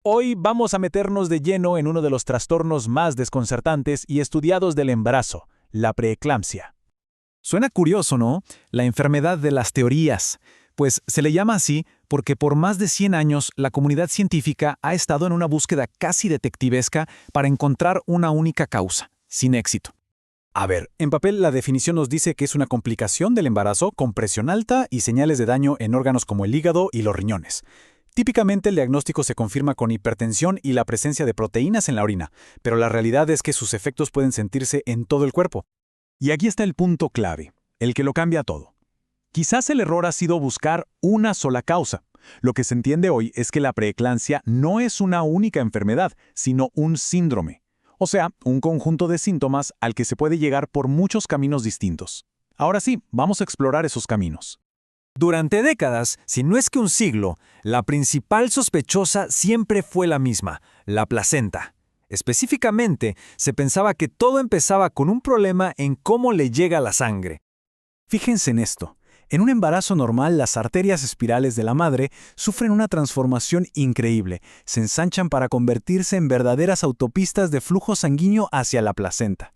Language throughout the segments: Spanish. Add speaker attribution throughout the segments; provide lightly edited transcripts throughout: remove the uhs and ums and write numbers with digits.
Speaker 1: Hoy vamos a meternos de lleno en uno de los trastornos más desconcertantes y estudiados del embarazo, la preeclampsia.
Speaker 2: Suena curioso, ¿no? La enfermedad de las teorías. Pues se le llama así porque por más de 100 años la comunidad científica ha estado en una búsqueda casi detectivesca para encontrar una única causa, sin éxito.
Speaker 1: A ver, en papel la definición nos dice que es una complicación del embarazo con presión alta y señales de daño en órganos como el hígado y los riñones. Típicamente el diagnóstico se confirma con hipertensión y la presencia de proteínas en la orina, pero la realidad es que sus efectos pueden sentirse en todo el cuerpo.
Speaker 2: Y aquí está el punto clave, el que lo cambia todo. Quizás el error ha sido buscar una sola causa. Lo que se entiende hoy es que la preeclampsia no es una única enfermedad, sino un síndrome. O sea, un conjunto de síntomas al que se puede llegar por muchos caminos distintos. Ahora sí, vamos a explorar esos caminos.
Speaker 3: Durante décadas, si no es que un siglo, la principal sospechosa siempre fue la misma, la placenta. Específicamente, se pensaba que todo empezaba con un problema en cómo le llega la sangre.
Speaker 1: Fíjense en esto. En un embarazo normal, las arterias espirales de la madre sufren una transformación increíble. Se ensanchan para convertirse en verdaderas autopistas de flujo sanguíneo hacia la placenta.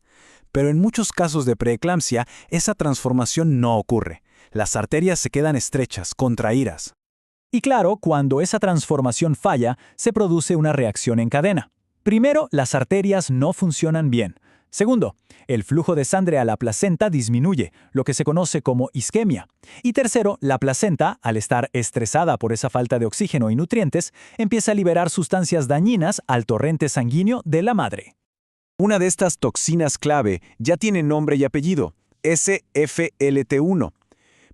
Speaker 1: Pero en muchos casos de preeclampsia, esa transformación no ocurre. Las arterias se quedan estrechas, contraídas.
Speaker 4: Y claro, cuando esa transformación falla, se produce una reacción en cadena. Primero, las arterias no funcionan bien. Segundo, el flujo de sangre a la placenta disminuye, lo que se conoce como isquemia. Y tercero, la placenta, al estar estresada por esa falta de oxígeno y nutrientes, empieza a liberar sustancias dañinas al torrente sanguíneo de la madre.
Speaker 2: Una de estas toxinas clave ya tiene nombre y apellido, SFLT1.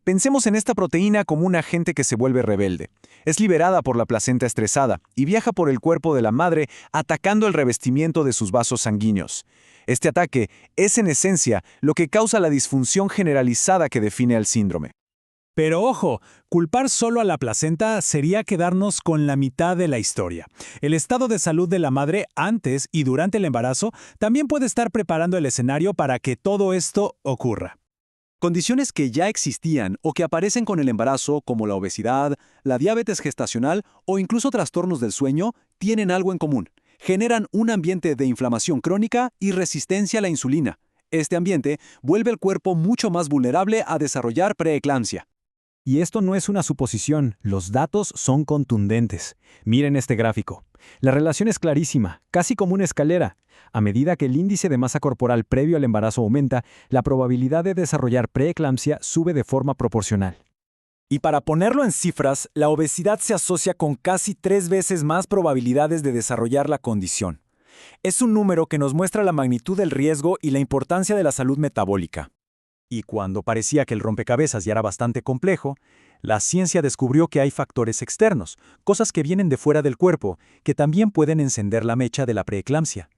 Speaker 2: Pensemos en esta proteína como un agente que se vuelve rebelde. Es liberada por la placenta estresada y viaja por el cuerpo de la madre atacando el revestimiento de sus vasos sanguíneos. Este ataque es en esencia lo que causa la disfunción generalizada que define al síndrome.
Speaker 1: Pero ojo, culpar solo a la placenta sería quedarnos con la mitad de la historia. El estado de salud de la madre antes y durante el embarazo también puede estar preparando el escenario para que todo esto ocurra.
Speaker 2: Condiciones que ya existían o que aparecen con el embarazo, como la obesidad, la diabetes gestacional o incluso trastornos del sueño, tienen algo en común. Generan un ambiente de inflamación crónica y resistencia a la insulina. Este ambiente vuelve el cuerpo mucho más vulnerable a desarrollar preeclampsia.
Speaker 3: Y esto no es una suposición, los datos son contundentes. Miren este gráfico. La relación es clarísima, casi como una escalera. A medida que el índice de masa corporal previo al embarazo aumenta, la probabilidad de desarrollar preeclampsia sube de forma proporcional.
Speaker 4: Y para ponerlo en cifras, la obesidad se asocia con casi 3 veces más probabilidades de desarrollar la condición. Es un número que nos muestra la magnitud del riesgo y la importancia de la salud metabólica.
Speaker 1: Y cuando parecía que el rompecabezas ya era bastante complejo, la ciencia descubrió que hay factores externos, cosas que vienen de fuera del cuerpo, que también pueden encender la mecha de la preeclampsia.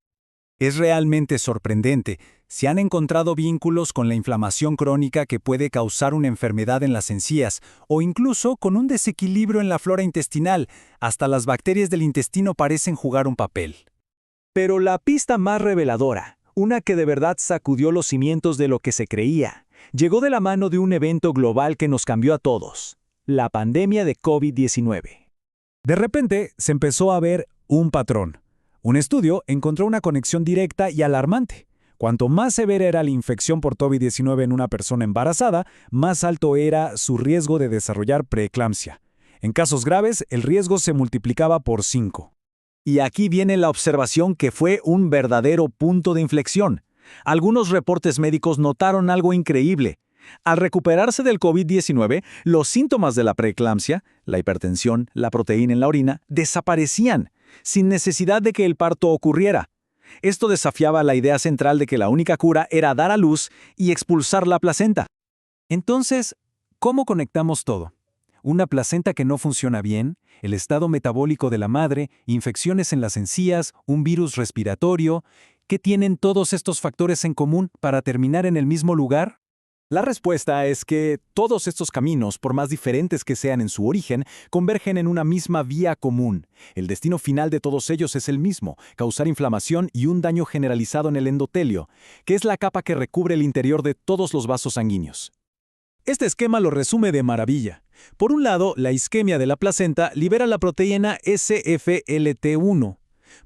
Speaker 1: Es realmente sorprendente. Se han encontrado vínculos con la inflamación crónica que puede causar una enfermedad en las encías o incluso con un desequilibrio en la flora intestinal. Hasta las bacterias del intestino parecen jugar un papel.
Speaker 4: Pero la pista más reveladora, una que de verdad sacudió los cimientos de lo que se creía, llegó de la mano de un evento global que nos cambió a todos, la pandemia de COVID-19.
Speaker 1: De repente se empezó a ver un patrón. Un estudio encontró una conexión directa y alarmante. Cuanto más severa era la infección por COVID-19 en una persona embarazada, más alto era su riesgo de desarrollar preeclampsia. En casos graves, el riesgo se multiplicaba por 5.
Speaker 4: Y aquí viene la observación que fue un verdadero punto de inflexión. Algunos reportes médicos notaron algo increíble. Al recuperarse del COVID-19, los síntomas de la preeclampsia, la hipertensión, la proteína en la orina, desaparecían, sin necesidad de que el parto ocurriera. Esto desafiaba la idea central de que la única cura era dar a luz y expulsar la placenta.
Speaker 1: Entonces, ¿cómo conectamos todo? Una placenta que no funciona bien, el estado metabólico de la madre, infecciones en las encías, un virus respiratorio. ¿Qué tienen todos estos factores en común para terminar en el mismo lugar?
Speaker 4: La respuesta es que todos estos caminos, por más diferentes que sean en su origen, convergen en una misma vía común. El destino final de todos ellos es el mismo, causar inflamación y un daño generalizado en el endotelio, que es la capa que recubre el interior de todos los vasos sanguíneos. Este esquema lo resume de maravilla. Por un lado, la isquemia de la placenta libera la proteína SFLT1.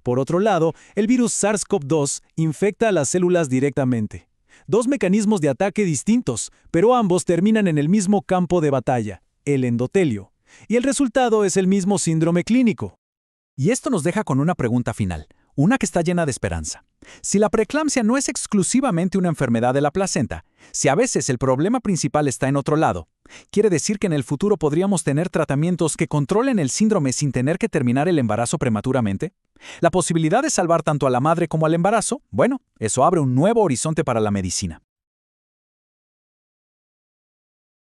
Speaker 4: Por otro lado, el virus SARS-CoV-2 infecta a las células directamente. Dos mecanismos de ataque distintos, pero ambos terminan en el mismo campo de batalla, el endotelio. Y el resultado es el mismo síndrome clínico.
Speaker 1: Y esto nos deja con una pregunta final, una que está llena de esperanza. Si la preeclampsia no es exclusivamente una enfermedad de la placenta, si a veces el problema principal está en otro lado, ¿quiere decir que en el futuro podríamos tener tratamientos que controlen el síndrome sin tener que terminar el embarazo prematuramente? La posibilidad de salvar tanto a la madre como al embarazo, bueno, eso abre un nuevo horizonte para la medicina.